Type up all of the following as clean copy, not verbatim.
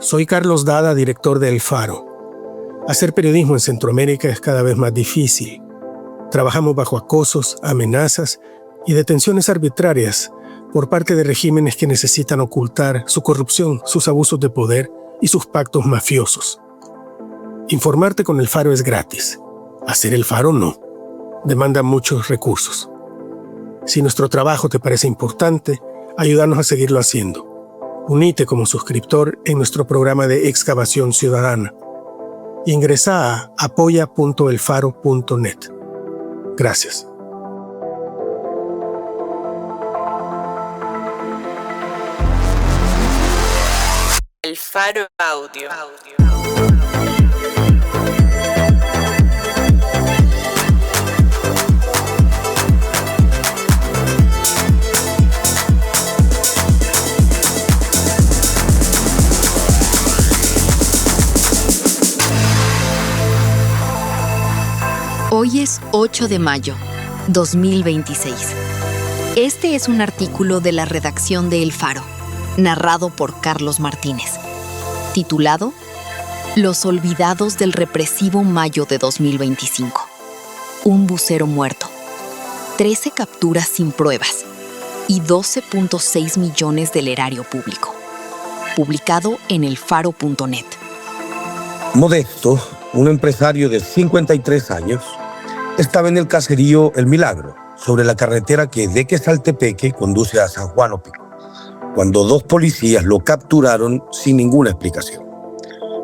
Soy Carlos Dada, director de El Faro. Hacer periodismo en Centroamérica es cada vez más difícil. Trabajamos bajo acosos, amenazas y detenciones arbitrarias por parte de regímenes que necesitan ocultar su corrupción, sus abusos de poder y sus pactos mafiosos. Informarte con El Faro es gratis. Hacer El Faro no. Demanda muchos recursos. Si nuestro trabajo te parece importante, ayúdanos a seguirlo haciendo. Unite como suscriptor en nuestro programa de excavación ciudadana. Ingresa a apoya.elfaro.net. Gracias. El Faro Audio. Hoy es 8 de mayo, 2026. Este es un artículo de la redacción de El Faro, narrado por Carlos Martínez, titulado Los olvidados del represivo mayo de 2025. Un bucero muerto, 13 capturas sin pruebas y 12.6 millones del erario público. Publicado en elfaro.net. Modesto, un empresario de 53 años, estaba en el caserío El Milagro, sobre la carretera que de Quesaltepeque conduce a San Juan Opico, cuando dos policías lo capturaron sin ninguna explicación.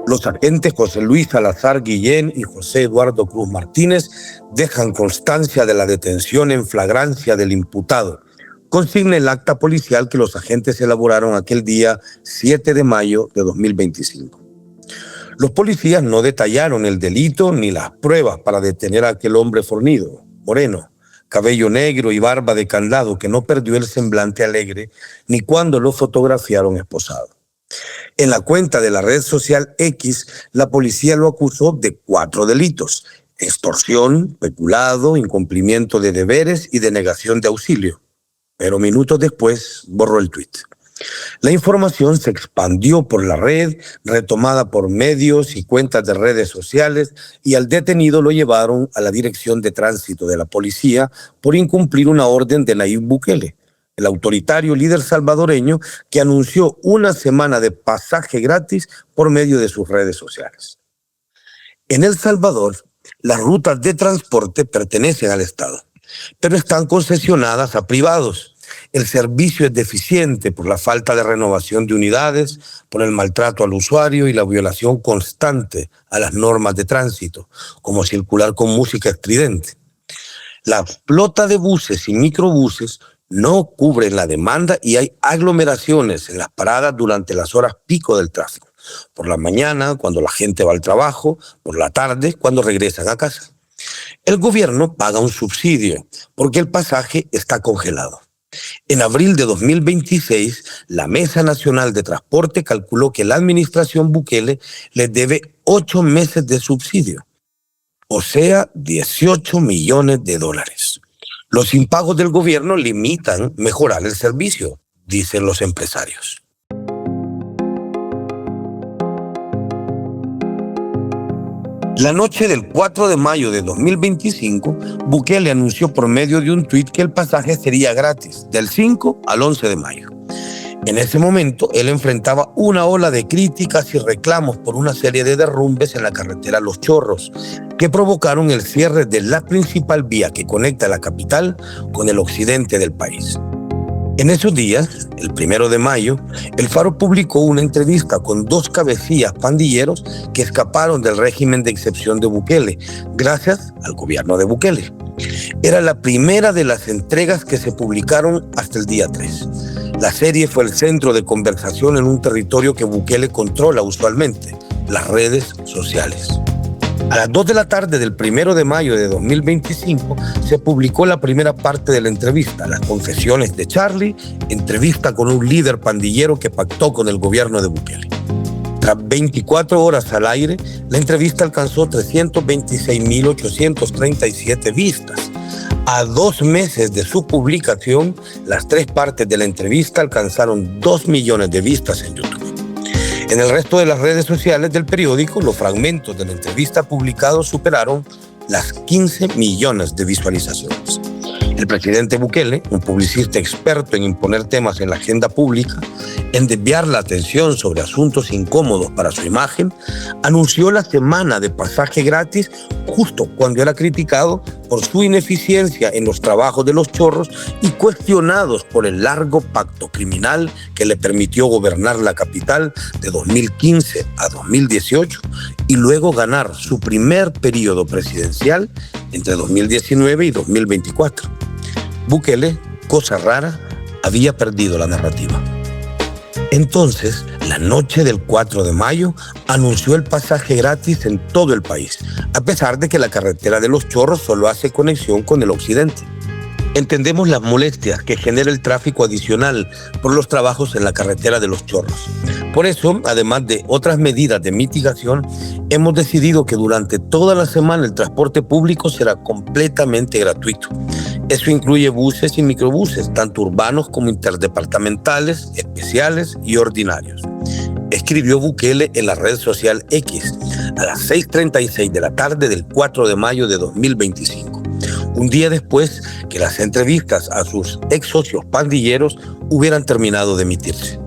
Los agentes José Luis Salazar Guillén y José Eduardo Cruz Martínez dejan constancia de la detención en flagrancia del imputado. Consigna el acta policial que los agentes elaboraron aquel día 7 de mayo de 2025. Los policías no detallaron el delito ni las pruebas para detener a aquel hombre fornido, moreno, cabello negro y barba de candado que no perdió el semblante alegre ni cuando lo fotografiaron esposado. En la cuenta de la red social X, la policía lo acusó de 4 delitos: extorsión, peculado, incumplimiento de deberes y denegación de auxilio. Pero minutos después borró el tuit. La información se expandió por la red, retomada por medios y cuentas de redes sociales, y al detenido lo llevaron a la Dirección de Tránsito de la Policía por incumplir una orden de Nayib Bukele, el autoritario líder salvadoreño que anunció una semana de pasaje gratis por medio de sus redes sociales. En El Salvador, las rutas de transporte pertenecen al Estado, pero están concesionadas a privados. El servicio es deficiente por la falta de renovación de unidades, por el maltrato al usuario y la violación constante a las normas de tránsito, como circular con música estridente. La flota de buses y microbuses no cubre la demanda y hay aglomeraciones en las paradas durante las horas pico del tráfico. Por la mañana, cuando la gente va al trabajo, por la tarde, cuando regresan a casa. El gobierno paga un subsidio porque el pasaje está congelado. En abril de 2026, la Mesa Nacional de Transporte calculó que la administración Bukele les debe 8 meses de subsidio, o sea, $18 millones. Los impagos del gobierno limitan mejorar el servicio, dicen los empresarios. La noche del 4 de mayo de 2025, Bukele anunció por medio de un tuit que el pasaje sería gratis, del 5 al 11 de mayo. En ese momento, él enfrentaba una ola de críticas y reclamos por una serie de derrumbes en la carretera Los Chorros, que provocaron el cierre de la principal vía que conecta la capital con el occidente del país. En esos días, el 1 de mayo, El Faro publicó una entrevista con 2 cabecillas pandilleros que escaparon del régimen de excepción de Bukele, gracias al gobierno de Bukele. Era la primera de las entregas que se publicaron hasta el día 3. La serie fue el centro de conversación en un territorio que Bukele controla usualmente, las redes sociales. A las 2 de la tarde del 1 de mayo de 2025 se publicó la primera parte de la entrevista, Las confesiones de Charlie, entrevista con un líder pandillero que pactó con el gobierno de Bukele. Tras 24 horas al aire, la entrevista alcanzó 326.837 vistas. A 2 meses de su publicación, las 3 partes de la entrevista alcanzaron 2 millones de vistas en YouTube. En el resto de las redes sociales del periódico, los fragmentos de la entrevista publicados superaron las 15 millones de visualizaciones. El presidente Bukele, un publicista experto en imponer temas en la agenda pública, en desviar la atención sobre asuntos incómodos para su imagen, anunció la semana de pasaje gratis justo cuando era criticado por su ineficiencia en los trabajos de los chorros y cuestionados por el largo pacto criminal que le permitió gobernar la capital de 2015 a 2018 y luego ganar su primer periodo presidencial entre 2019 y 2024. Bukele, cosa rara, había perdido la narrativa. Entonces, la noche del 4 de mayo, anunció el pasaje gratis en todo el país, a pesar de que la carretera de los Chorros solo hace conexión con el occidente. Entendemos las molestias que genera el tráfico adicional por los trabajos en la carretera de los Chorros. Por eso, además de otras medidas de mitigación, hemos decidido que durante toda la semana el transporte público será completamente gratuito. Eso incluye buses y microbuses, tanto urbanos como interdepartamentales, especiales y ordinarios. Escribió Bukele en la red social X a las 6:36 de la tarde del 4 de mayo de 2025, un día después que las entrevistas a sus ex socios pandilleros hubieran terminado de emitirse.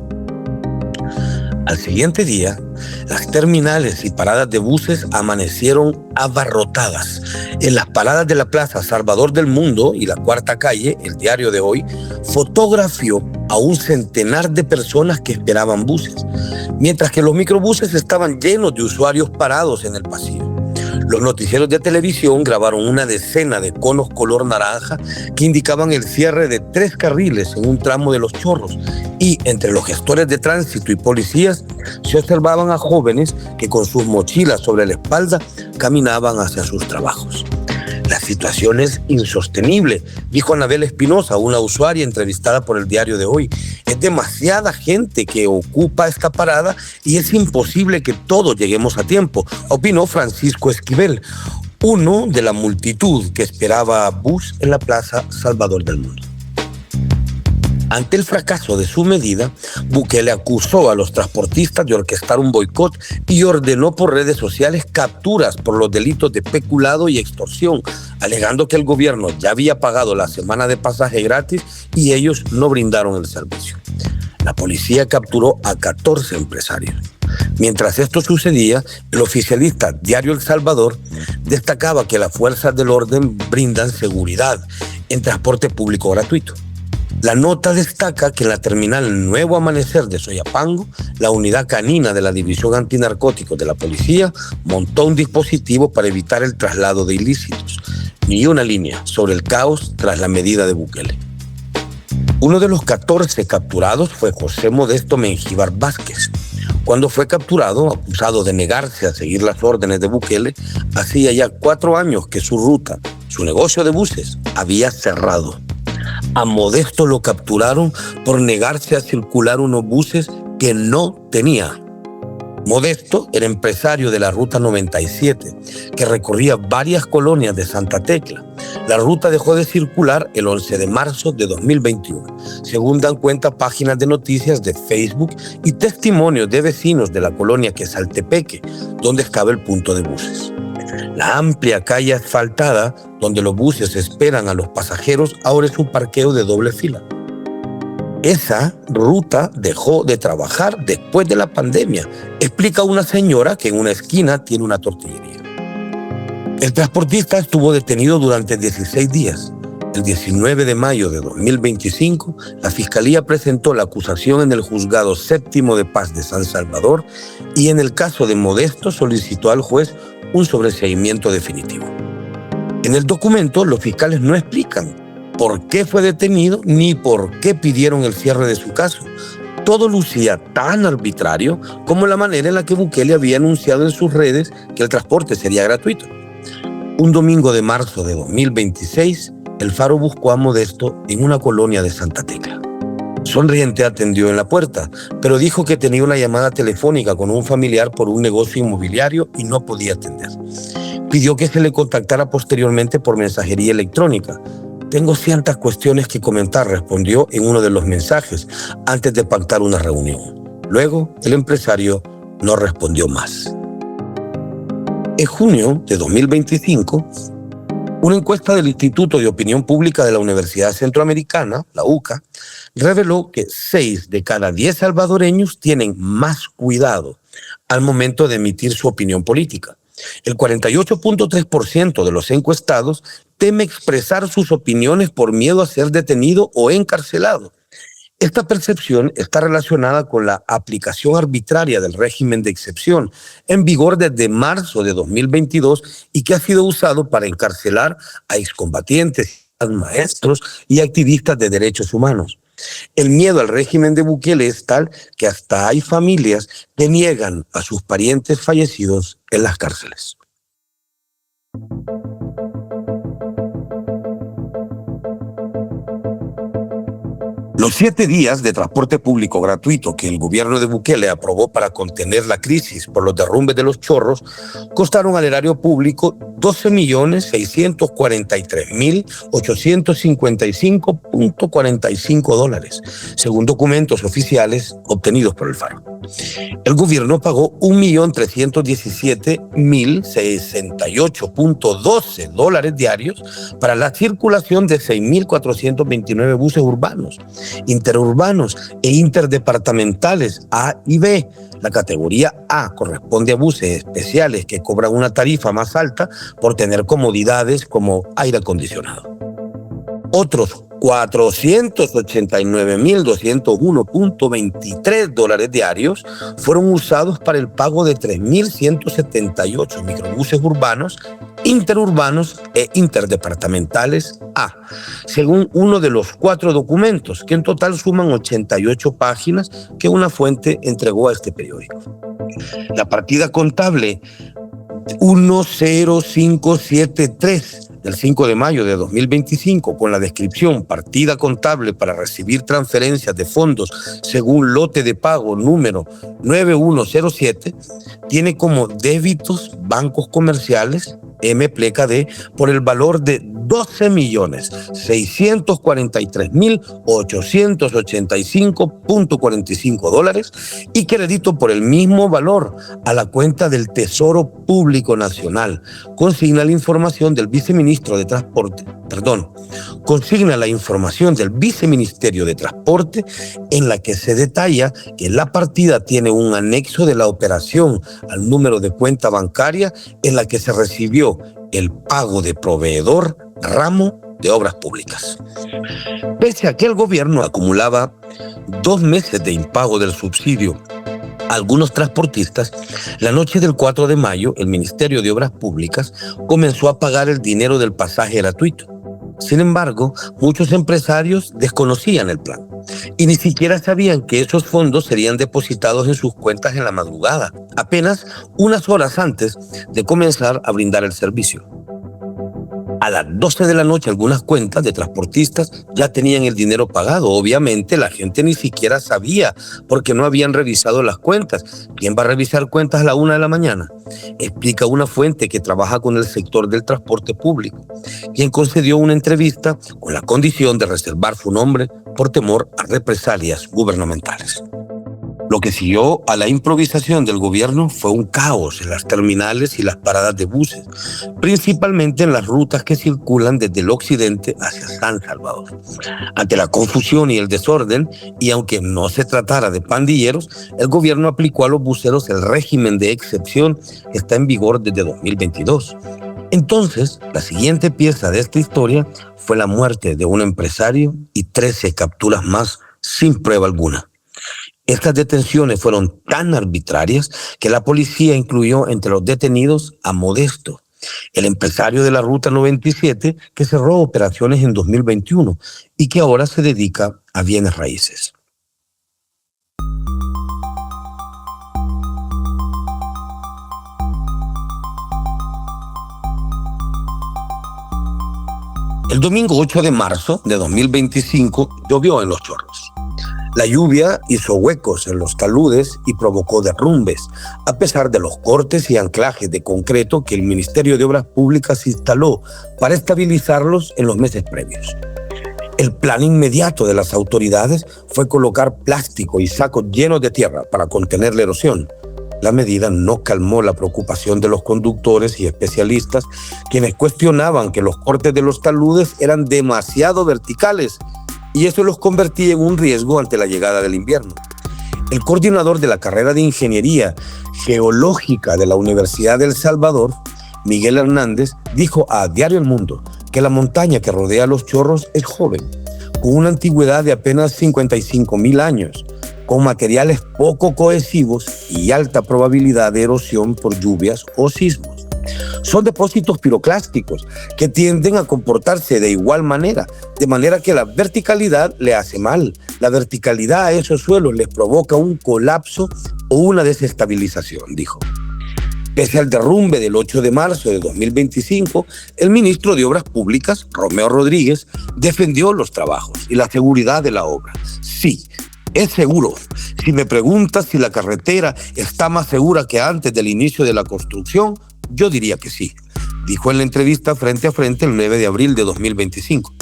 Al siguiente día, las terminales y paradas de buses amanecieron abarrotadas. En las paradas de la Plaza Salvador del Mundo y la Cuarta Calle, el diario de hoy, fotografió a un centenar de personas que esperaban buses, mientras que los microbuses estaban llenos de usuarios parados en el pasillo. Los noticieros de televisión grabaron una decena de conos color naranja que indicaban el cierre de 3 carriles en un tramo de los Chorros, y entre los gestores de tránsito y policías se observaban a jóvenes que con sus mochilas sobre la espalda caminaban hacia sus trabajos. La situación es insostenible, dijo Anabel Espinosa, una usuaria entrevistada por el diario de hoy. Es demasiada gente que ocupa esta parada y es imposible que todos lleguemos a tiempo, opinó Francisco Esquivel, uno de la multitud que esperaba bus en la Plaza Salvador del Mundo. Ante el fracaso de su medida, Bukele acusó a los transportistas de orquestar un boicot y ordenó por redes sociales capturas por los delitos de peculado y extorsión, alegando que el gobierno ya había pagado la semana de pasaje gratis y ellos no brindaron el servicio. La policía capturó a 14 empresarios. Mientras esto sucedía, el oficialista Diario El Salvador destacaba que las fuerzas del orden brindan seguridad en transporte público gratuito. La nota destaca que en la terminal Nuevo Amanecer de Soyapango, la unidad canina de la División Antinarcóticos de la Policía montó un dispositivo para evitar el traslado de ilícitos. Ni una línea sobre el caos tras la medida de Bukele. Uno de los 14 capturados fue José Modesto Mengíbar Vázquez. Cuando fue capturado, acusado de negarse a seguir las órdenes de Bukele, hacía ya 4 años que su ruta, su negocio de buses, había cerrado. A Modesto lo capturaron por negarse a circular unos buses que no tenía. Modesto era empresario de la Ruta 97, que recorría varias colonias de Santa Tecla. La ruta dejó de circular el 11 de marzo de 2021, según dan cuenta páginas de noticias de Facebook y testimonios de vecinos de la colonia Quesaltepeque, donde estaba el punto de buses. La amplia calle asfaltada, donde los buses esperan a los pasajeros, ahora es un parqueo de doble fila. Esa ruta dejó de trabajar después de la pandemia, explica una señora que en una esquina tiene una tortillería. El transportista estuvo detenido durante 16 días. El 19 de mayo de 2025, la Fiscalía presentó la acusación en el Juzgado Séptimo de Paz de San Salvador y en el caso de Modesto solicitó al juez un sobreseimiento definitivo. En el documento, los fiscales no explican por qué fue detenido ni por qué pidieron el cierre de su caso. Todo lucía tan arbitrario como la manera en la que Bukele había anunciado en sus redes que el transporte sería gratuito. Un domingo de marzo de 2026, El Faro buscó a Modesto en una colonia de Santa Tecla. Sonriente atendió en la puerta, pero dijo que tenía una llamada telefónica con un familiar por un negocio inmobiliario y no podía atender. Pidió que se le contactara posteriormente por mensajería electrónica. Tengo ciertas cuestiones que comentar, respondió en uno de los mensajes antes de pactar una reunión. Luego, el empresario no respondió más. En junio de 2025, una encuesta del Instituto de Opinión Pública de la Universidad Centroamericana, la UCA, reveló que 6 de cada 10 salvadoreños tienen más cuidado al momento de emitir su opinión política. El 48.3% de los encuestados teme expresar sus opiniones por miedo a ser detenido o encarcelado. Esta percepción está relacionada con la aplicación arbitraria del régimen de excepción, en vigor desde marzo de 2022 y que ha sido usado para encarcelar a excombatientes, a maestros y activistas de derechos humanos. El miedo al régimen de Bukele es tal que hasta hay familias que niegan a sus parientes fallecidos en las cárceles. Los 7 días de transporte público gratuito que el gobierno de Bukele aprobó para contener la crisis por los derrumbes de los chorros costaron al erario público $12.643.855.45, según documentos oficiales obtenidos por el Faro. El gobierno pagó $1.317.068.12 diarios para la circulación de 6.429 buses urbanos, interurbanos e interdepartamentales A y B. La categoría A corresponde a buses especiales que cobran una tarifa más alta por tener comodidades como aire acondicionado. Otros $489.201.23 diarios fueron usados para el pago de 3.178 microbuses urbanos, interurbanos e interdepartamentales A, según uno de los 4 documentos, que en total suman 88 páginas que una fuente entregó a este periódico. La partida contable 10573 del 5 de mayo de 2025, con la descripción partida contable para recibir transferencias de fondos según lote de pago número 9107, tiene como débitos bancos comerciales MPLD por el valor de $12.643.885.45 y crédito por el mismo valor a la cuenta del Tesoro Público Nacional. Consigna la información del viceministro de Transporte, consigna la información del Viceministerio de Transporte, en la que se detalla que la partida tiene un anexo de la operación al número de cuenta bancaria en la que se recibió el pago de proveedor ramo de obras públicas. Pese a que el gobierno acumulaba 2 meses de impago del subsidio a algunos transportistas, la noche del 4 de mayo el Ministerio de Obras Públicas comenzó a pagar el dinero del pasaje gratuito. Sin embargo, muchos empresarios desconocían el plan y ni siquiera sabían que esos fondos serían depositados en sus cuentas en la madrugada, apenas unas horas antes de comenzar a brindar el servicio. A las 12 de la noche algunas cuentas de transportistas ya tenían el dinero pagado. Obviamente la gente ni siquiera sabía porque no habían revisado las cuentas. ¿Quién va a revisar cuentas a la 1 de la mañana? Explica una fuente que trabaja con el sector del transporte público, quien concedió una entrevista con la condición de reservar su nombre por temor a represalias gubernamentales. Lo que siguió a la improvisación del gobierno fue un caos en las terminales y las paradas de buses, principalmente en las rutas que circulan desde el occidente hacia San Salvador. Ante la confusión y el desorden, y aunque no se tratara de pandilleros, el gobierno aplicó a los buceros el régimen de excepción que está en vigor desde 2022. Entonces, la siguiente pieza de esta historia fue la muerte de un empresario y 13 capturas más sin prueba alguna. Estas detenciones fueron tan arbitrarias que la policía incluyó entre los detenidos a Modesto, el empresario de la Ruta 97 que cerró operaciones en 2021 y que ahora se dedica a bienes raíces. El domingo 8 de marzo de 2025 llovió en Los Chorros. La lluvia hizo huecos en los taludes y provocó derrumbes, a pesar de los cortes y anclajes de concreto que el Ministerio de Obras Públicas instaló para estabilizarlos en los meses previos. El plan inmediato de las autoridades fue colocar plástico y sacos llenos de tierra para contener la erosión. La medida no calmó la preocupación de los conductores y especialistas, quienes cuestionaban que los cortes de los taludes eran demasiado verticales y eso los convertía en un riesgo ante la llegada del invierno. El coordinador de la carrera de Ingeniería Geológica de la Universidad de El Salvador, Miguel Hernández, dijo a Diario El Mundo que la montaña que rodea Los Chorros es joven, con una antigüedad de apenas 55,000 años, con materiales poco cohesivos y alta probabilidad de erosión por lluvias o sismos. Son depósitos piroclásticos que tienden a comportarse de igual manera, de manera que la verticalidad le hace mal. La verticalidad a esos suelos les provoca un colapso o una desestabilización, dijo. Pese al derrumbe del 8 de marzo de 2025, el ministro de Obras Públicas, Romeo Rodríguez, defendió los trabajos y la seguridad de la obra. Sí, es seguro. Si me preguntas si la carretera está más segura que antes del inicio de la construcción, yo diría que sí, dijo en la entrevista Frente a Frente el 9 de abril de 2025.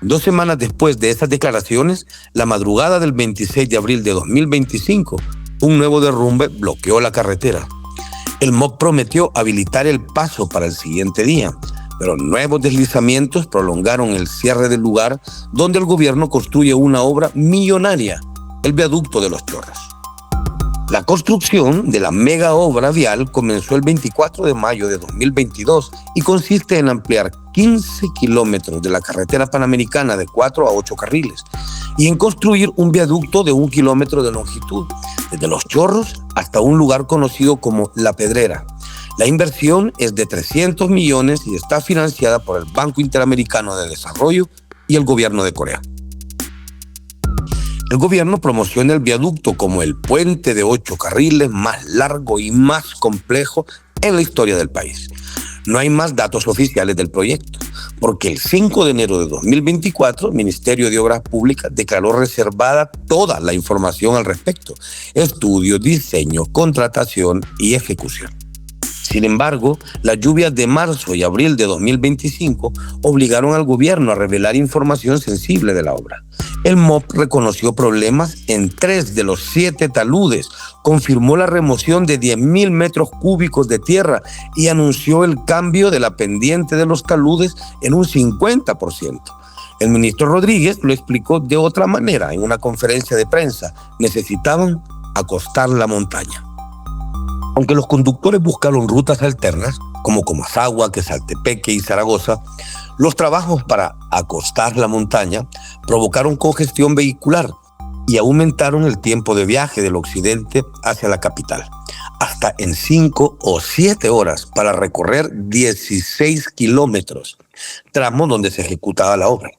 2 semanas después de esas declaraciones, la madrugada del 26 de abril de 2025, un nuevo derrumbe bloqueó la carretera. El MOC prometió habilitar el paso para el siguiente día, pero nuevos deslizamientos prolongaron el cierre del lugar donde el gobierno construye una obra millonaria, el viaducto de Los Chorros. La construcción de la mega obra vial comenzó el 24 de mayo de 2022 y consiste en ampliar 15 kilómetros de la carretera panamericana de 4 a 8 carriles y en construir un viaducto de 1 kilómetro de longitud, desde Los Chorros hasta un lugar conocido como La Pedrera. La inversión es de 300 millones y está financiada por el Banco Interamericano de Desarrollo y el gobierno de Corea. El gobierno promociona el viaducto como el puente de 8 carriles más largo y más complejo en la historia del país. No hay más datos oficiales del proyecto, porque el 5 de enero de 2024 el Ministerio de Obras Públicas declaró reservada toda la información al respecto: estudio, diseño, contratación y ejecución. Sin embargo, las lluvias de marzo y abril de 2025 obligaron al gobierno a revelar información sensible de la obra. El MOP reconoció problemas en 3 de los 7 taludes, confirmó la remoción de 10,000 metros cúbicos de tierra y anunció el cambio de la pendiente de los taludes en un 50%. El ministro Rodríguez lo explicó de otra manera en una conferencia de prensa: necesitaban acostar la montaña. Aunque los conductores buscaron rutas alternas, como Comasagua, Quesaltepeque y Zaragoza, los trabajos para acostar la montaña provocaron congestión vehicular y aumentaron el tiempo de viaje del occidente hacia la capital, hasta en 5 o 7 horas para recorrer 16 kilómetros, tramo donde se ejecutaba la obra.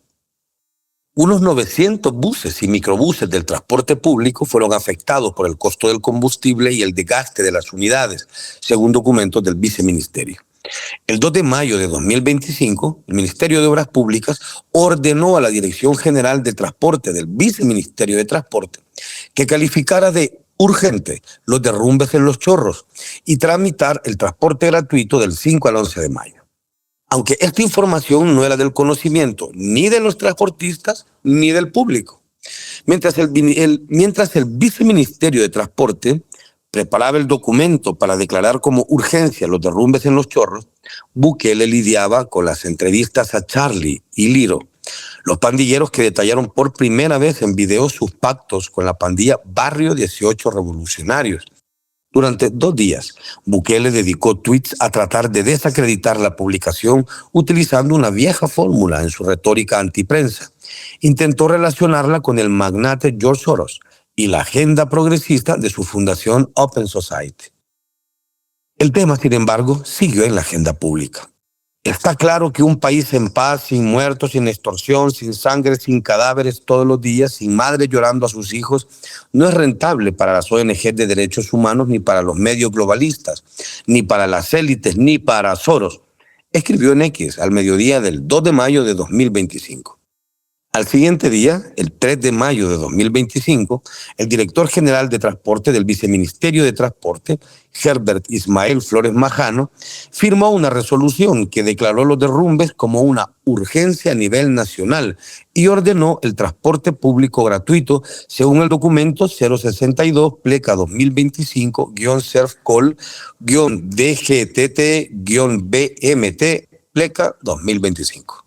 Unos 900 buses y microbuses del transporte público fueron afectados por el costo del combustible y el desgaste de las unidades, según documentos del viceministerio. El 2 de mayo de 2025, el Ministerio de Obras Públicas ordenó a la Dirección General de Transporte del Viceministerio de Transporte que calificara de urgente los derrumbes en Los Chorros y tramitar el transporte gratuito del 5 al 11 de mayo. Aunque esta información no era del conocimiento ni de los transportistas ni del público. Mientras el Viceministerio de Transporte preparaba el documento para declarar como urgencia los derrumbes en Los Chorros, Bukele lidiaba con las entrevistas a Charlie y Liro, los pandilleros que detallaron por primera vez en video sus pactos con la pandilla Barrio 18 Revolucionarios. Durante 2 días, Bukele dedicó tweets a tratar de desacreditar la publicación utilizando una vieja fórmula en su retórica antiprensa. Intentó relacionarla con el magnate George Soros y la agenda progresista de su fundación Open Society. El tema, sin embargo, siguió en la agenda pública. Está claro que un país en paz, sin muertos, sin extorsión, sin sangre, sin cadáveres todos los días, sin madres llorando a sus hijos, no es rentable para las ONG de derechos humanos, ni para los medios globalistas, ni para las élites, ni para Soros, escribió en X al mediodía del 2 de mayo de 2025. Al siguiente día, el 3 de mayo de 2025, el director general de Transporte del Viceministerio de Transporte, Herbert Ismael Flores Majano, firmó una resolución que declaró los derrumbes como una urgencia a nivel nacional y ordenó el transporte público gratuito según el documento 062 pleca 2025-CERFCOL-DGTT-BMT pleca 2025.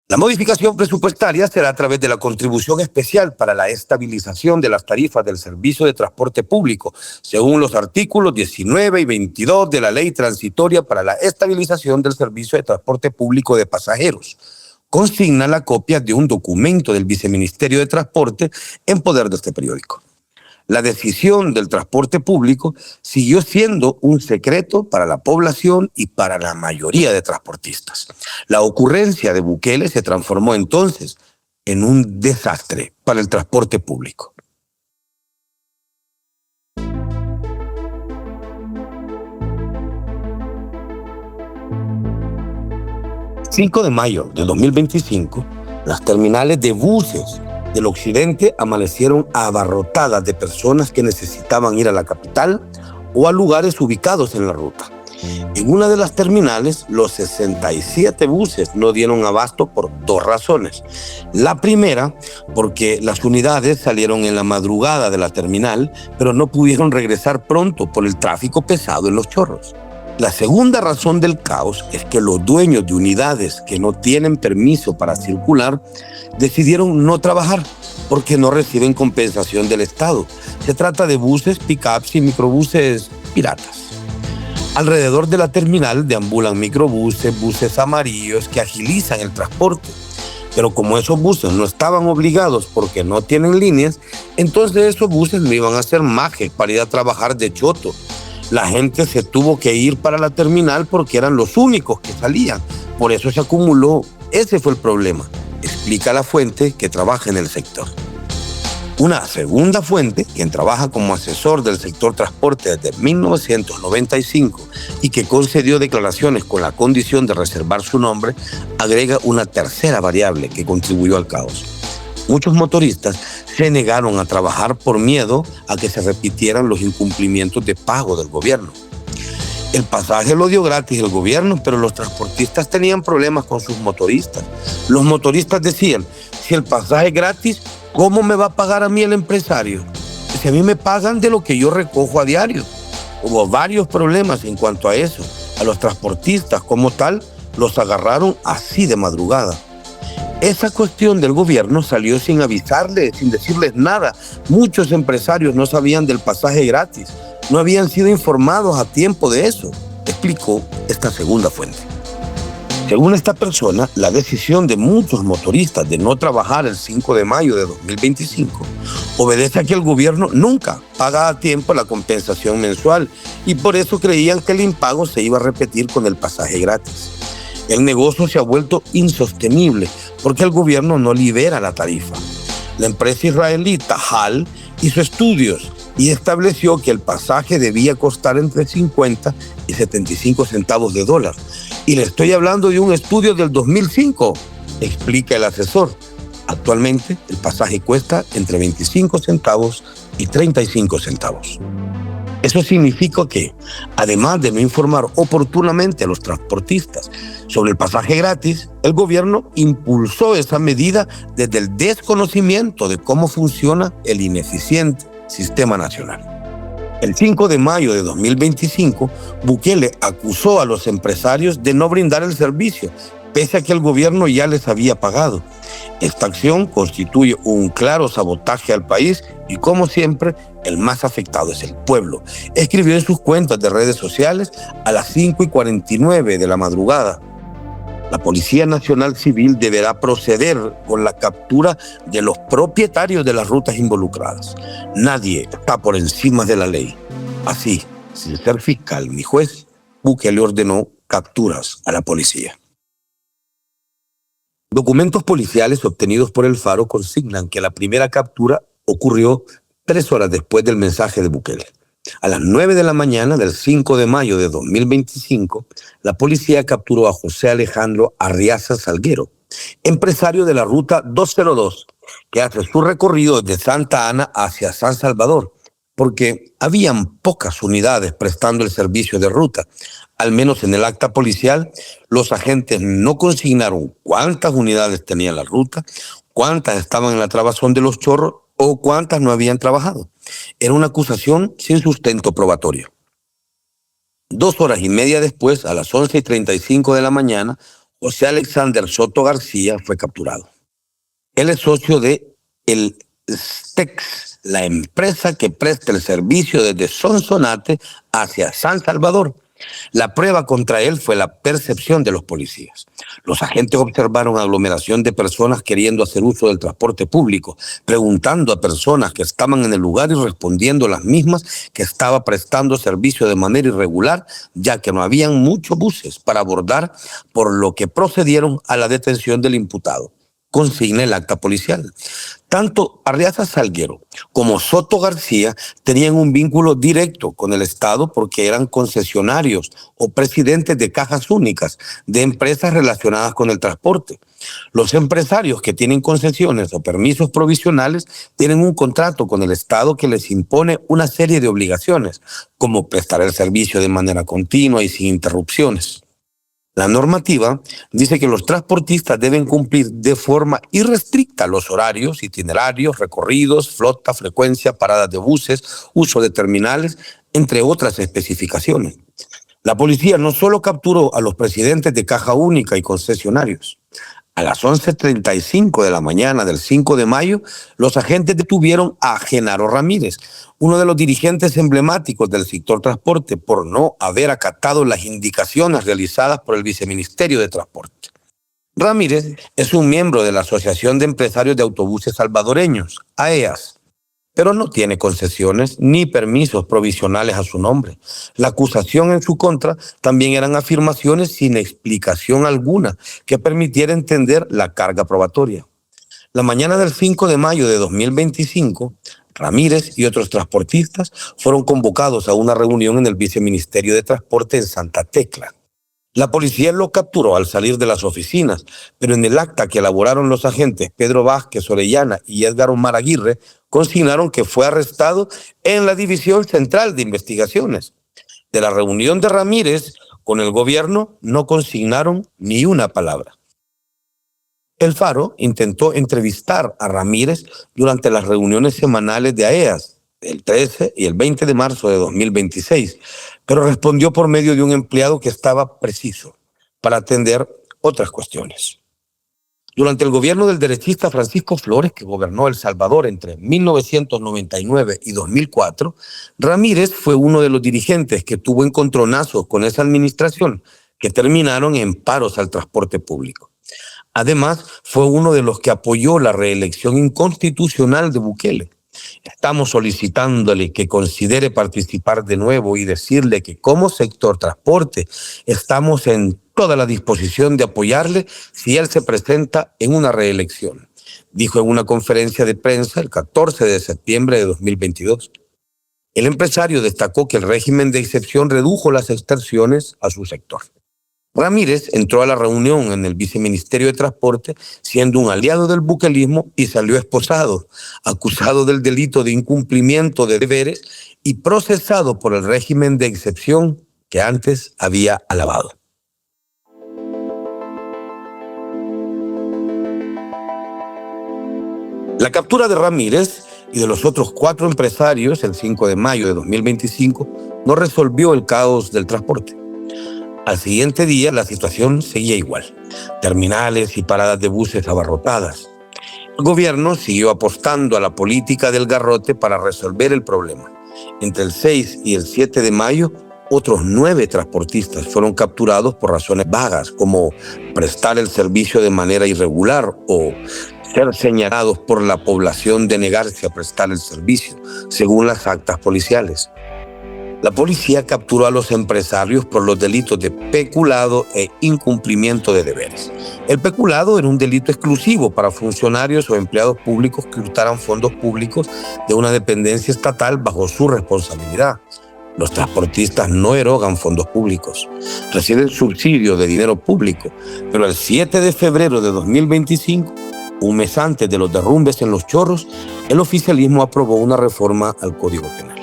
La modificación presupuestaria será a través de la contribución especial para la estabilización de las tarifas del servicio de transporte público, según los artículos 19 y 22 de la Ley Transitoria para la Estabilización del Servicio de Transporte Público de Pasajeros. Consigna la copia de un documento del Viceministerio de Transporte en poder de este periódico. La decisión del transporte público siguió siendo un secreto para la población y para la mayoría de transportistas. La ocurrencia de Bukele se transformó entonces en un desastre para el transporte público. El 5 de mayo de 2025, las terminales de buses del occidente amanecieron abarrotadas de personas que necesitaban ir a la capital o a lugares ubicados en la ruta. En una de las terminales, los 67 buses no dieron abasto por dos razones. La primera, porque las unidades salieron en la madrugada de la terminal, pero no pudieron regresar pronto por el tráfico pesado en Los Chorros. La segunda razón del caos es que los dueños de unidades que no tienen permiso para circular decidieron no trabajar porque no reciben compensación del Estado. Se trata de buses, pick-ups y microbuses piratas. Alrededor de la terminal deambulan microbuses, buses amarillos que agilizan el transporte. Pero como esos buses no estaban obligados porque no tienen líneas, entonces esos buses no iban a ser majes para ir a trabajar de choto. La gente se tuvo que ir para la terminal porque eran los únicos que salían. Por eso se acumuló. Ese fue el problema, explica la fuente que trabaja en el sector. Una segunda fuente, quien trabaja como asesor del sector transporte desde 1995 y que concedió declaraciones con la condición de reservar su nombre, agrega una tercera variable que contribuyó al caos. Muchos motoristas se negaron a trabajar por miedo a que se repitieran los incumplimientos de pago del gobierno. El pasaje lo dio gratis el gobierno, pero los transportistas tenían problemas con sus motoristas. Los motoristas decían, si el pasaje es gratis, ¿cómo me va a pagar a mí el empresario? Si a mí me pagan de lo que yo recojo a diario. Hubo varios problemas en cuanto a eso. A los transportistas como tal los agarraron así de madrugada. Esa cuestión del gobierno salió sin avisarles, sin decirles nada. Muchos empresarios no sabían del pasaje gratis. No habían sido informados a tiempo de eso, explicó esta segunda fuente. Según esta persona, la decisión de muchos motoristas de no trabajar el 5 de mayo de 2025 obedece a que el gobierno nunca paga a tiempo la compensación mensual y por eso creían que el impago se iba a repetir con el pasaje gratis. El negocio se ha vuelto insostenible porque el gobierno no libera la tarifa. La empresa israelita HAL hizo estudios y estableció que el pasaje debía costar entre 50 y 75 centavos de dólar. Y le estoy hablando de un estudio del 2005, explica el asesor. Actualmente el pasaje cuesta entre 25 centavos y 35 centavos. Eso significa que, además de no informar oportunamente a los transportistas sobre el pasaje gratis, el gobierno impulsó esa medida desde el desconocimiento de cómo funciona el ineficiente sistema nacional. El 5 de mayo de 2025, Bukele acusó a los empresarios de no brindar el servicio, pese a que el gobierno ya les había pagado. Esta acción constituye un claro sabotaje al país y, como siempre, el más afectado es el pueblo. Escribió en sus cuentas de redes sociales a las 5:49 de la madrugada. La Policía Nacional Civil deberá proceder con la captura de los propietarios de las rutas involucradas. Nadie está por encima de la ley. Así, sin ser fiscal ni juez, Bukele ordenó capturas a la policía. Documentos policiales obtenidos por El Faro consignan que la primera captura ocurrió 3 horas después del mensaje de Bukele. A las 9 de la mañana del 5 de mayo de 2025, la policía capturó a José Alejandro Arriaza Salguero, empresario de la ruta 202, que hace su recorrido desde Santa Ana hacia San Salvador, porque habían pocas unidades prestando el servicio de ruta. Al menos en el acta policial, los agentes no consignaron cuántas unidades tenía la ruta, cuántas estaban en la trabazón de Los Chorros o cuántas no habían trabajado. Era una acusación sin sustento probatorio. 2 horas y media después, a las 11:35 de la mañana, José Alexander Soto García fue capturado. Él es socio de el STEX, la empresa que presta el servicio desde Sonsonate hacia San Salvador. La prueba contra él fue la percepción de los policías. Los agentes observaron aglomeración de personas queriendo hacer uso del transporte público, preguntando a personas que estaban en el lugar y respondiendo las mismas que estaba prestando servicio de manera irregular, ya que no habían muchos buses para abordar, por lo que procedieron a la detención del imputado. Consigna el acta policial. Tanto Arriaza Salguero como Soto García tenían un vínculo directo con el Estado porque eran concesionarios o presidentes de cajas únicas de empresas relacionadas con el transporte. Los empresarios que tienen concesiones o permisos provisionales tienen un contrato con el Estado que les impone una serie de obligaciones, como prestar el servicio de manera continua y sin interrupciones. La normativa dice que los transportistas deben cumplir de forma irrestricta los horarios, itinerarios, recorridos, flota, frecuencia, paradas de buses, uso de terminales, entre otras especificaciones. La policía no solo capturó a los presidentes de Caja Única y concesionarios. A las 11:35 de la mañana del 5 de mayo, los agentes detuvieron a Genaro Ramírez, uno de los dirigentes emblemáticos del sector transporte, por no haber acatado las indicaciones realizadas por el Viceministerio de Transporte. Ramírez es un miembro de la Asociación de Empresarios de Autobuses Salvadoreños, AEAS, pero no tiene concesiones ni permisos provisionales a su nombre. La acusación en su contra también eran afirmaciones sin explicación alguna que permitiera entender la carga probatoria. La mañana del 5 de mayo de 2025, Ramírez y otros transportistas fueron convocados a una reunión en el Viceministerio de Transporte en Santa Tecla. La policía lo capturó al salir de las oficinas, pero en el acta que elaboraron los agentes Pedro Vázquez Orellana y Edgar Omar Aguirre, consignaron que fue arrestado en la División Central de Investigaciones. De la reunión de Ramírez con el gobierno no consignaron ni una palabra. El Faro intentó entrevistar a Ramírez durante las reuniones semanales de AEAS, el 13 y el 20 de marzo de 2026, pero respondió por medio de un empleado que estaba preciso para atender otras cuestiones. Durante el gobierno del derechista Francisco Flores, que gobernó El Salvador entre 1999 y 2004, Ramírez fue uno de los dirigentes que tuvo encontronazos con esa administración, que terminaron en paros al transporte público. Además, fue uno de los que apoyó la reelección inconstitucional de Bukele. Estamos solicitándole que considere participar de nuevo y decirle que como sector transporte estamos en toda la disposición de apoyarle si él se presenta en una reelección, dijo en una conferencia de prensa el 14 de septiembre de 2022. El empresario destacó que el régimen de excepción redujo las extorsiones a su sector. Ramírez entró a la reunión en el Viceministerio de Transporte siendo un aliado del buquelismo y salió esposado, acusado del delito de incumplimiento de deberes y procesado por el régimen de excepción que antes había alabado. La captura de Ramírez y de los otros 4 empresarios el 5 de mayo de 2025 no resolvió el caos del transporte. Al siguiente día la situación seguía igual, terminales y paradas de buses abarrotadas. El gobierno siguió apostando a la política del garrote para resolver el problema. Entre el 6 y el 7 de mayo, otros 9 transportistas fueron capturados por razones vagas, como prestar el servicio de manera irregular o ser señalados por la población de negarse a prestar el servicio, según las actas policiales. La policía capturó a los empresarios por los delitos de peculado e incumplimiento de deberes. El peculado era un delito exclusivo para funcionarios o empleados públicos que hurtaran fondos públicos de una dependencia estatal bajo su responsabilidad. Los transportistas no erogan fondos públicos, reciben subsidios de dinero público, pero el 7 de febrero de 2025, un mes antes de los derrumbes en Los Chorros, el oficialismo aprobó una reforma al Código Penal.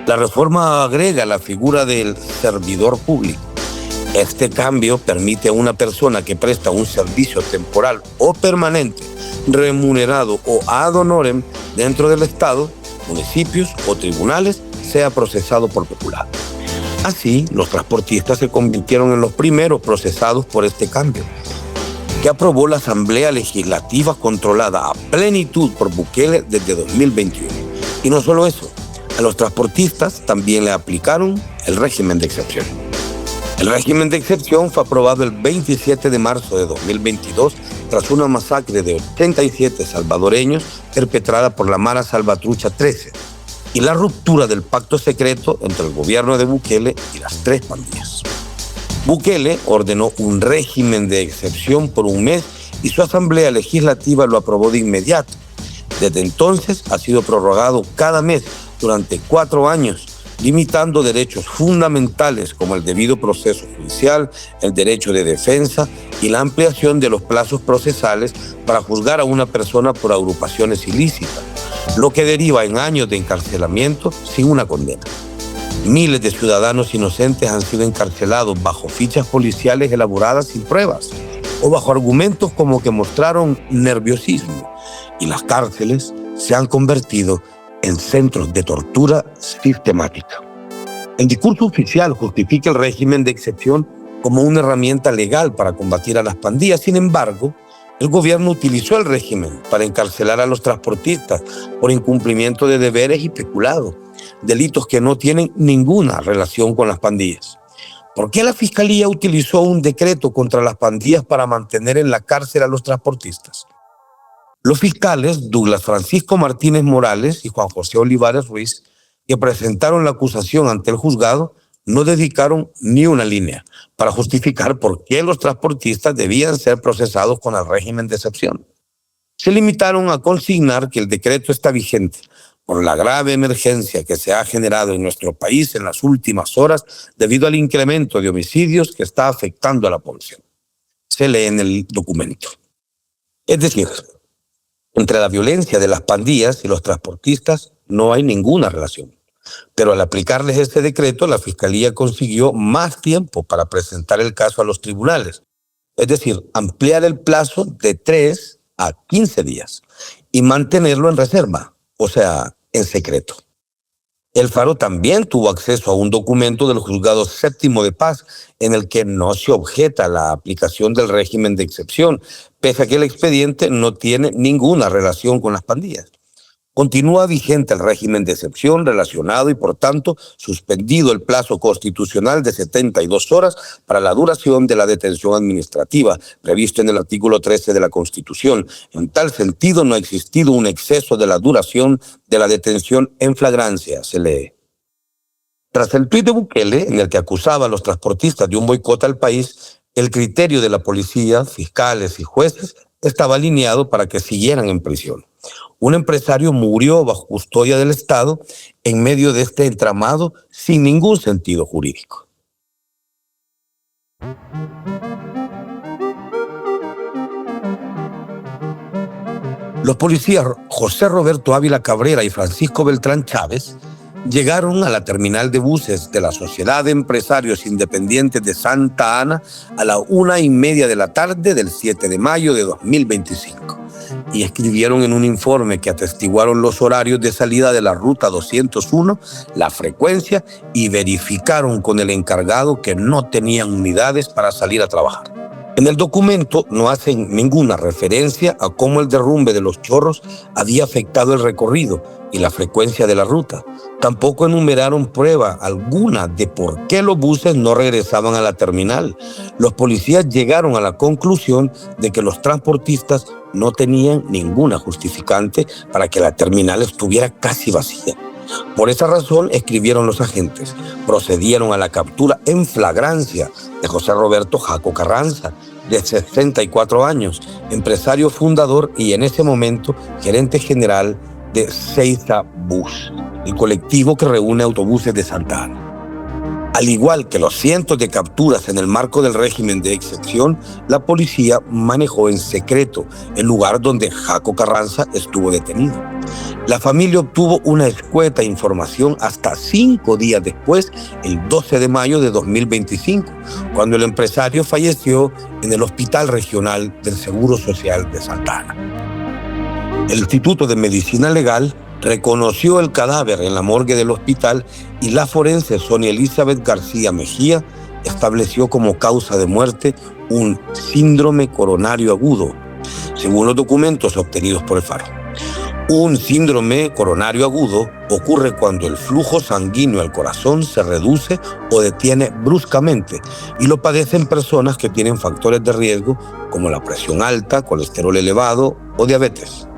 La reforma agrega la figura del servidor público. Este cambio permite a una persona que presta un servicio temporal o permanente, remunerado o ad honorem dentro del Estado, municipios o tribunales, sea procesado por peculado. Así, los transportistas se convirtieron en los primeros procesados por este cambio, que aprobó la Asamblea Legislativa controlada a plenitud por Bukele desde 2021. Y no solo eso, a los transportistas también le aplicaron el régimen de excepción. El régimen de excepción fue aprobado el 27 de marzo de 2022 tras una masacre de 87 salvadoreños perpetrada por la Mara Salvatrucha 13 y la ruptura del pacto secreto entre el gobierno de Bukele y las tres pandillas. Bukele ordenó un régimen de excepción por un mes y su Asamblea Legislativa lo aprobó de inmediato. Desde entonces ha sido prorrogado cada mes durante 4 años, limitando derechos fundamentales como el debido proceso judicial, el derecho de defensa y la ampliación de los plazos procesales para juzgar a una persona por agrupaciones ilícitas, lo que deriva en años de encarcelamiento sin una condena. Miles de ciudadanos inocentes han sido encarcelados bajo fichas policiales elaboradas sin pruebas o bajo argumentos como que mostraron nerviosismo, y las cárceles se han convertido en centros de tortura sistemática. El discurso oficial justifica el régimen de excepción como una herramienta legal para combatir a las pandillas. Sin embargo, el gobierno utilizó el régimen para encarcelar a los transportistas por incumplimiento de deberes y peculado, delitos que no tienen ninguna relación con las pandillas. ¿Por qué la Fiscalía utilizó un decreto contra las pandillas para mantener en la cárcel a los transportistas? Los fiscales Douglas Francisco Martínez Morales y Juan José Olivares Ruiz, que presentaron la acusación ante el juzgado, no dedicaron ni una línea para justificar por qué los transportistas debían ser procesados con el régimen de excepción. Se limitaron a consignar que el decreto está vigente por la grave emergencia que se ha generado en nuestro país en las últimas horas debido al incremento de homicidios que está afectando a la población. Se lee en el documento. Es decir, entre la violencia de las pandillas y los transportistas no hay ninguna relación. Pero al aplicarles este decreto, la Fiscalía consiguió más tiempo para presentar el caso a los tribunales. Es decir, ampliar el plazo de 3 a 15 días y mantenerlo en reserva, o sea, en secreto. El Faro también tuvo acceso a un documento del Juzgado Séptimo de Paz en el que no se objeta la aplicación del régimen de excepción, pese a que el expediente no tiene ninguna relación con las pandillas. Continúa vigente el régimen de excepción relacionado y, por tanto, suspendido el plazo constitucional de 72 horas para la duración de la detención administrativa, previsto en el artículo 13 de la Constitución. En tal sentido, no ha existido un exceso de la duración de la detención en flagrancia, se lee. Tras el tuit de Bukele, en el que acusaba a los transportistas de un boicot al país, el criterio de la policía, fiscales y jueces estaba alineado para que siguieran en prisión. Un empresario murió bajo custodia del Estado en medio de este entramado sin ningún sentido jurídico. Los policías José Roberto Ávila Cabrera y Francisco Beltrán Chávez llegaron a la terminal de buses de la Sociedad de Empresarios Independientes de Santa Ana a la 1:30 de la tarde del 7 de mayo de 2025 y escribieron en un informe que atestiguaron los horarios de salida de la ruta 201, la frecuencia, y verificaron con el encargado que no tenían unidades para salir a trabajar. En el documento no hacen ninguna referencia a cómo el derrumbe de Los Chorros había afectado el recorrido y la frecuencia de la ruta. Tampoco enumeraron prueba alguna de por qué los buses no regresaban a la terminal. Los policías llegaron a la conclusión de que los transportistas no tenían ninguna justificante para que la terminal estuviera casi vacía. Por esa razón escribieron los agentes, procedieron a la captura en flagrancia de José Roberto Jaco Carranza, de 64 años, empresario fundador y en ese momento gerente general de Seiza Bus, el colectivo que reúne autobuses de Santa Ana. Al igual que los cientos de capturas en el marco del régimen de excepción, la policía manejó en secreto el lugar donde Jaco Carranza estuvo detenido. La familia obtuvo una escueta información hasta 5 días después, el 12 de mayo de 2025, cuando el empresario falleció en el Hospital Regional del Seguro Social de Santa Ana. El Instituto de Medicina Legal reconoció el cadáver en la morgue del hospital y la forense Sonia Elizabeth García Mejía estableció como causa de muerte un síndrome coronario agudo, según los documentos obtenidos por el Faro. Un síndrome coronario agudo ocurre cuando el flujo sanguíneo al corazón se reduce o detiene bruscamente y lo padecen personas que tienen factores de riesgo como la presión alta, colesterol elevado o diabetes.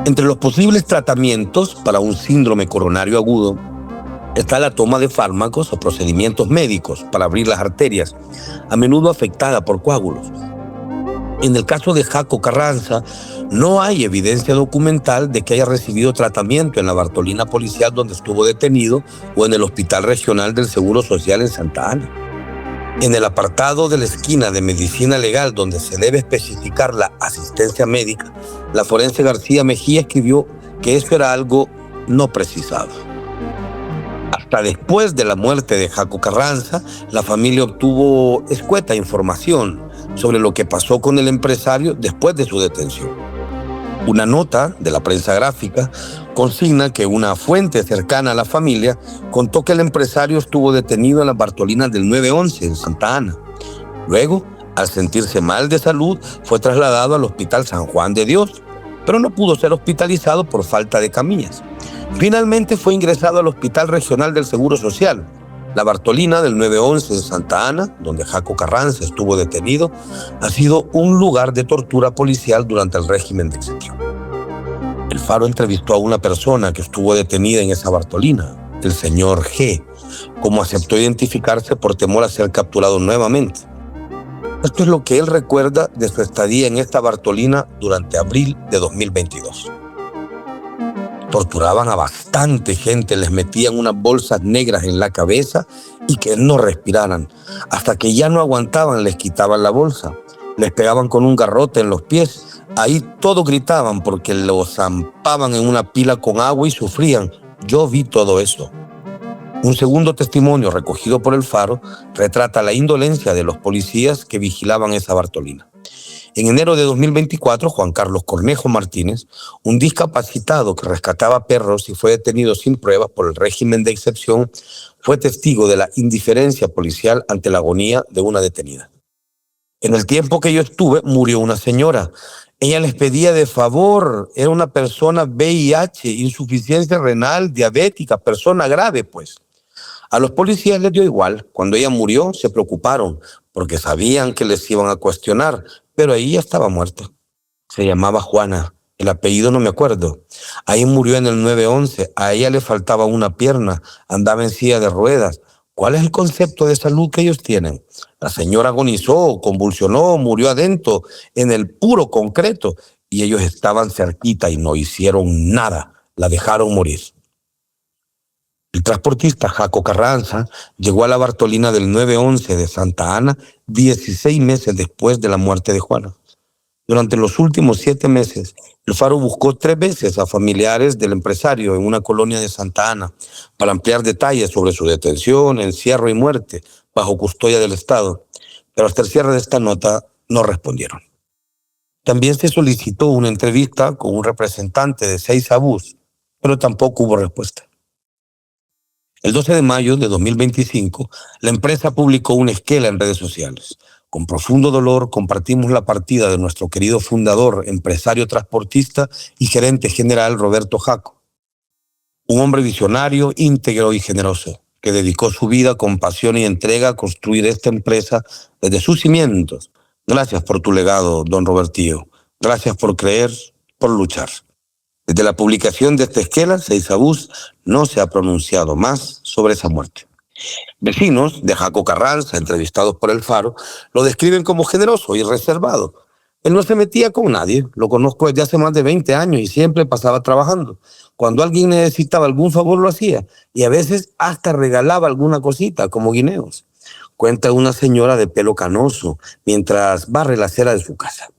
Entre los posibles tratamientos para un síndrome coronario agudo está la toma de fármacos o procedimientos médicos para abrir las arterias, a menudo afectadas por coágulos. En el caso de Jaco Carranza, no hay evidencia documental de que haya recibido tratamiento en la Bartolina policial donde estuvo detenido o en el Hospital Regional del Seguro Social en Santa Ana. En el apartado de la esquina de medicina legal donde se debe especificar la asistencia médica, la forense García Mejía escribió que eso era algo no precisado. Hasta después de la muerte de Jaco Carranza, la familia obtuvo escueta información sobre lo que pasó con el empresario después de su detención. Una nota de la prensa gráfica consigna que una fuente cercana a la familia contó que el empresario estuvo detenido en las Bartolinas del 911 en Santa Ana. Luego, al sentirse mal de salud, fue trasladado al Hospital San Juan de Dios, pero no pudo ser hospitalizado por falta de camillas. Finalmente fue ingresado al Hospital Regional del Seguro Social. La Bartolina del 911 en Santa Ana, donde Jaco Carranza estuvo detenido, ha sido un lugar de tortura policial durante el régimen de excepción. El Faro entrevistó a una persona que estuvo detenida en esa Bartolina, el señor G, como aceptó identificarse por temor a ser capturado nuevamente. Esto es lo que él recuerda de su estadía en esta Bartolina durante abril de 2022. Torturaban a bastante gente, les metían unas bolsas negras en la cabeza y que no respiraran. Hasta que ya no aguantaban, les quitaban la bolsa. Les pegaban con un garrote en los pies. Ahí todos gritaban porque los zampaban en una pila con agua y sufrían. Yo vi todo eso. Un segundo testimonio recogido por el Faro retrata la indolencia de los policías que vigilaban esa Bartolina. En enero de 2024, Juan Carlos Cornejo Martínez, un discapacitado que rescataba perros y fue detenido sin pruebas por el régimen de excepción, fue testigo de la indiferencia policial ante la agonía de una detenida. En el tiempo que yo estuve, murió una señora. Ella les pedía de favor, era una persona VIH, insuficiencia renal, diabética, persona grave, pues. A los policías les dio igual. Cuando ella murió, se preocuparon, porque sabían que les iban a cuestionar, pero ahí ya estaba muerta. Se llamaba Juana, el apellido no me acuerdo. Ahí murió en el 911, a ella le faltaba una pierna, andaba en silla de ruedas. ¿Cuál es el concepto de salud que ellos tienen? La señora agonizó, convulsionó, murió adentro, en el puro concreto, y ellos estaban cerquita y no hicieron nada, la dejaron morir. El transportista Jaco Carranza llegó a la Bartolina del 911 de Santa Ana 16 meses después de la muerte de Juana. Durante los últimos 7 meses, el Faro buscó 3 veces a familiares del empresario en una colonia de Santa Ana para ampliar detalles sobre su detención, encierro y muerte bajo custodia del Estado, pero hasta el cierre de esta nota no respondieron. También se solicitó una entrevista con un representante de Seiza Bus, pero tampoco hubo respuesta. El 12 de mayo de 2025, la empresa publicó una esquela en redes sociales. Con profundo dolor compartimos la partida de nuestro querido fundador, empresario transportista y gerente general Roberto Jaco. Un hombre visionario, íntegro y generoso, que dedicó su vida con pasión y entrega a construir esta empresa desde sus cimientos. Gracias por tu legado, don Robertillo. Gracias por creer, por luchar. Desde la publicación de esta esquela, Seiza Bus no se ha pronunciado más sobre esa muerte. Vecinos de Jaco Carranza, entrevistados por el Faro, lo describen como generoso y reservado. Él no se metía con nadie, lo conozco desde hace más de 20 años y siempre pasaba trabajando. Cuando alguien necesitaba algún favor lo hacía y a veces hasta regalaba alguna cosita como guineos. Cuenta una señora de pelo canoso mientras barre la acera de su casa.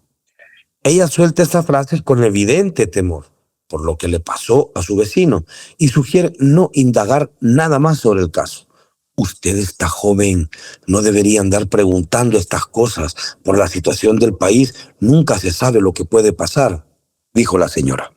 Ella suelta esas frases con evidente temor por lo que le pasó a su vecino y sugiere no indagar nada más sobre el caso. Usted está joven, no debería andar preguntando estas cosas. Por la situación del país, nunca se sabe lo que puede pasar, dijo la señora.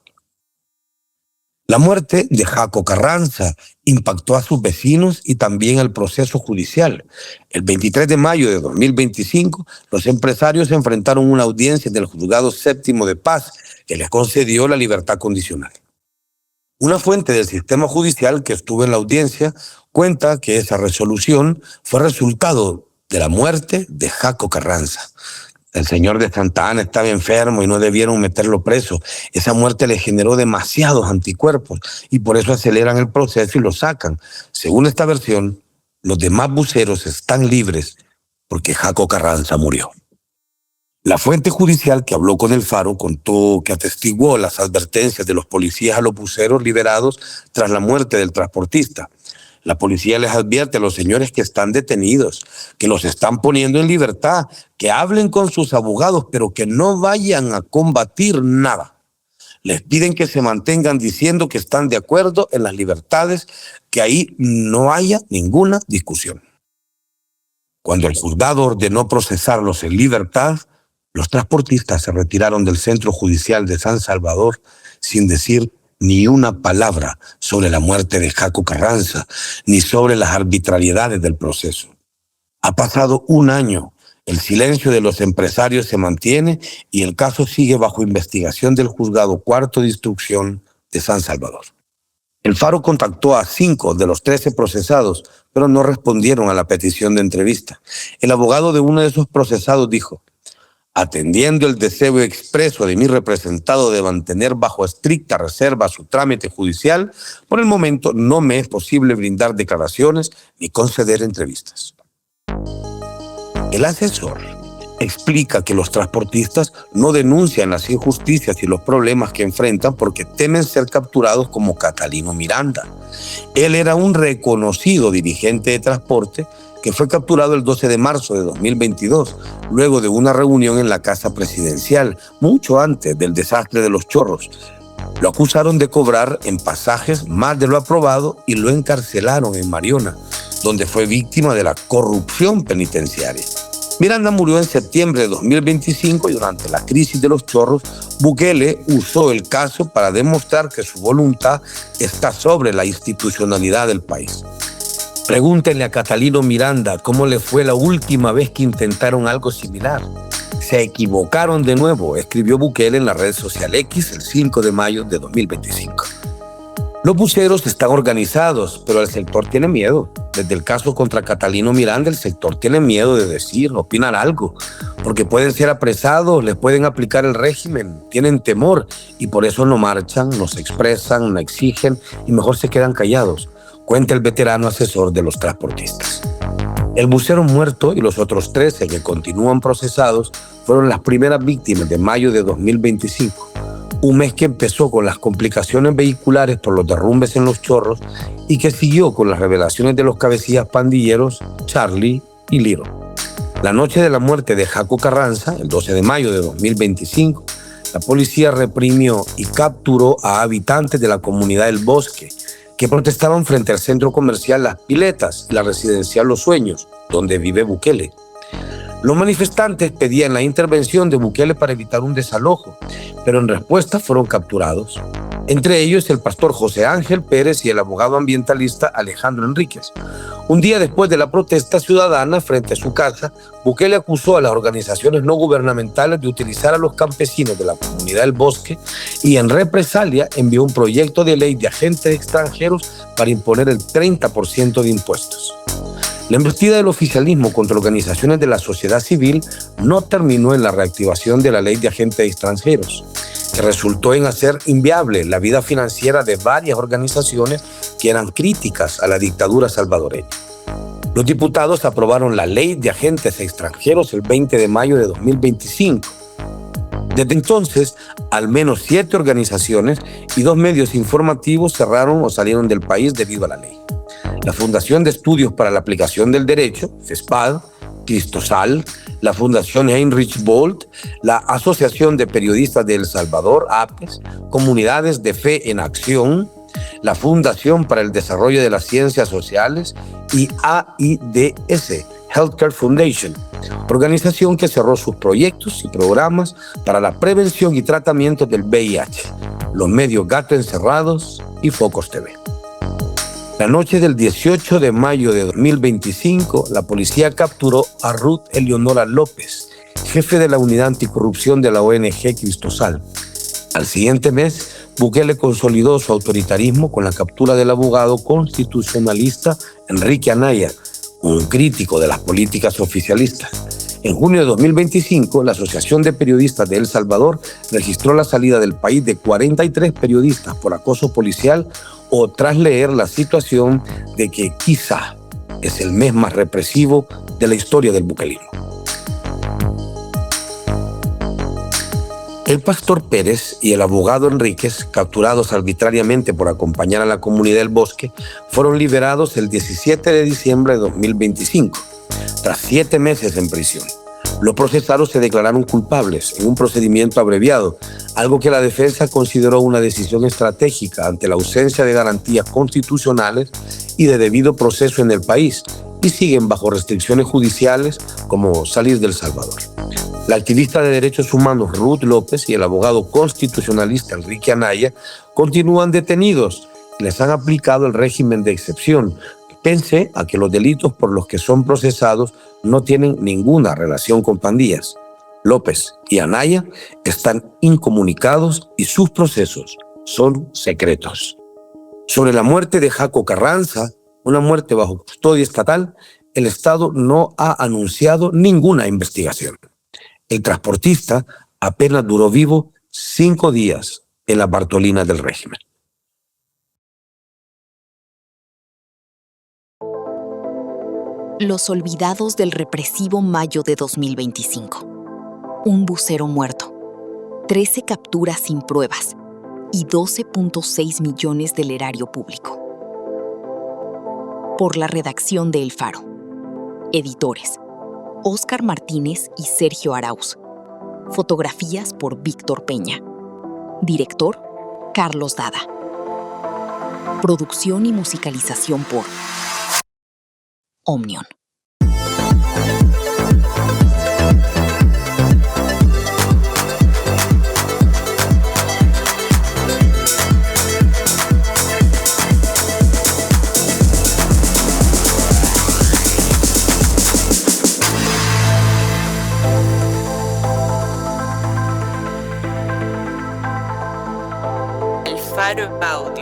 La muerte de Jaco Carranza impactó a sus vecinos y también al proceso judicial. El 23 de mayo de 2025, los empresarios enfrentaron una audiencia del Juzgado Séptimo de Paz que les concedió la libertad condicional. Una fuente del sistema judicial que estuvo en la audiencia cuenta que esa resolución fue resultado de la muerte de Jaco Carranza. El señor de Santa Ana estaba enfermo y no debieron meterlo preso. Esa muerte le generó demasiados anticuerpos y por eso aceleran el proceso y lo sacan. Según esta versión, los demás buceros están libres porque Jaco Carranza murió. La fuente judicial que habló con El Faro contó que atestiguó las advertencias de los policías a los buceros liberados tras la muerte del transportista. La policía les advierte a los señores que están detenidos, que los están poniendo en libertad, que hablen con sus abogados, pero que no vayan a combatir nada. Les piden que se mantengan diciendo que están de acuerdo en las libertades, que ahí no haya ninguna discusión. Cuando el juzgado ordenó procesarlos en libertad, los transportistas se retiraron del centro judicial de San Salvador sin decir ni una palabra sobre la muerte de Jaco Carranza, ni sobre las arbitrariedades del proceso. Ha pasado un año, el silencio de los empresarios se mantiene y el caso sigue bajo investigación del Juzgado Cuarto de Instrucción de San Salvador. El Faro contactó a 5 de los 13 procesados, pero no respondieron a la petición de entrevista. El abogado de uno de esos procesados dijo: atendiendo el deseo expreso de mi representado de mantener bajo estricta reserva su trámite judicial, por el momento no me es posible brindar declaraciones ni conceder entrevistas. El asesor explica que los transportistas no denuncian las injusticias y los problemas que enfrentan porque temen ser capturados como Catalino Miranda. Él era un reconocido dirigente de transporte que fue capturado el 12 de marzo de 2022, luego de una reunión en la Casa Presidencial, mucho antes del desastre de los Chorros. Lo acusaron de cobrar en pasajes más de lo aprobado y lo encarcelaron en Mariona, donde fue víctima de la corrupción penitenciaria. Miranda murió en septiembre de 2025 y durante la crisis de los Chorros, Bukele usó el caso para demostrar que su voluntad está sobre la institucionalidad del país. Pregúntenle a Catalino Miranda cómo le fue la última vez que intentaron algo similar. Se equivocaron de nuevo, escribió Bukele en la red social X el 5 de mayo de 2025. Los buceros están organizados, pero el sector tiene miedo. Desde el caso contra Catalino Miranda, el sector tiene miedo de decir, opinar algo, porque pueden ser apresados, les pueden aplicar el régimen, tienen temor y por eso no marchan, no se expresan, no exigen y mejor se quedan callados, cuenta el veterano asesor de los transportistas. El bucero muerto y los otros 13 que continúan procesados fueron las primeras víctimas de mayo de 2025. Un mes que empezó con las complicaciones vehiculares por los derrumbes en los Chorros y que siguió con las revelaciones de los cabecillas pandilleros Charlie y Liro. La noche de la muerte de Jaco Carranza, el 12 de mayo de 2025, la policía reprimió y capturó a habitantes de la comunidad del Bosque que protestaban frente al centro comercial Las Piletas y la residencial Los Sueños, donde vive Bukele. Los manifestantes pedían la intervención de Bukele para evitar un desalojo, pero en respuesta fueron capturados. Entre ellos el pastor José Ángel Pérez y el abogado ambientalista Alejandro Enríquez. Un día después de la protesta ciudadana frente a su casa, Bukele acusó a las organizaciones no gubernamentales de utilizar a los campesinos de la comunidad del Bosque y en represalia envió un proyecto de ley de agentes extranjeros para imponer el 30% de impuestos. La embestida del oficialismo contra organizaciones de la sociedad civil no terminó en la reactivación de la ley de agentes extranjeros, que resultó en hacer inviable la vida financiera de varias organizaciones que eran críticas a la dictadura salvadoreña. Los diputados aprobaron la ley de agentes extranjeros el 20 de mayo de 2025. Desde entonces, al menos 7 organizaciones y 2 medios informativos cerraron o salieron del país debido a la ley. La Fundación de Estudios para la Aplicación del Derecho, FESPAD, Cristosal, la Fundación Heinrich Böll, la Asociación de Periodistas de El Salvador, APES, Comunidades de Fe en Acción, la Fundación para el Desarrollo de las Ciencias Sociales y AIDS, Healthcare Foundation, organización que cerró sus proyectos y programas para la prevención y tratamiento del VIH, los medios Gato Encerrados y Focos TV. La noche del 18 de mayo de 2025, la policía capturó a Ruth Eleonora López, jefe de la unidad anticorrupción de la ONG Cristosal. Al siguiente mes, Bukele consolidó su autoritarismo con la captura del abogado constitucionalista Enrique Anaya, un crítico de las políticas oficialistas. En junio de 2025, la Asociación de Periodistas de El Salvador registró la salida del país de 43 periodistas por acoso policial o tras leer la situación de que quizá es el mes más represivo de la historia del bukelismo. El pastor Pérez y el abogado Enríquez, capturados arbitrariamente por acompañar a la comunidad del Bosque, fueron liberados el 17 de diciembre de 2025, tras 7 meses en prisión. Los procesados se declararon culpables en un procedimiento abreviado, algo que la defensa consideró una decisión estratégica ante la ausencia de garantías constitucionales y de debido proceso en el país, y siguen bajo restricciones judiciales como salir de El Salvador. La activista de derechos humanos Ruth López y el abogado constitucionalista Enrique Anaya continúan detenidos y les han aplicado el régimen de excepción, pese a que los delitos por los que son procesados no tienen ninguna relación con pandillas. López y Anaya están incomunicados y sus procesos son secretos. Sobre la muerte de Jaco Carranza, una muerte bajo custodia estatal, el Estado no ha anunciado ninguna investigación. El transportista apenas duró vivo 5 días en las Bartolinas del régimen. Los olvidados del represivo mayo de 2025. Un bucero muerto, 13 capturas sin pruebas y 12.6 millones del erario público. Por la redacción de El Faro. Editores: Óscar Martínez y Sergio Arauz. Fotografías por Víctor Peña. Director: Carlos Dada. Producción y musicalización por Omnion. El Faro Audio.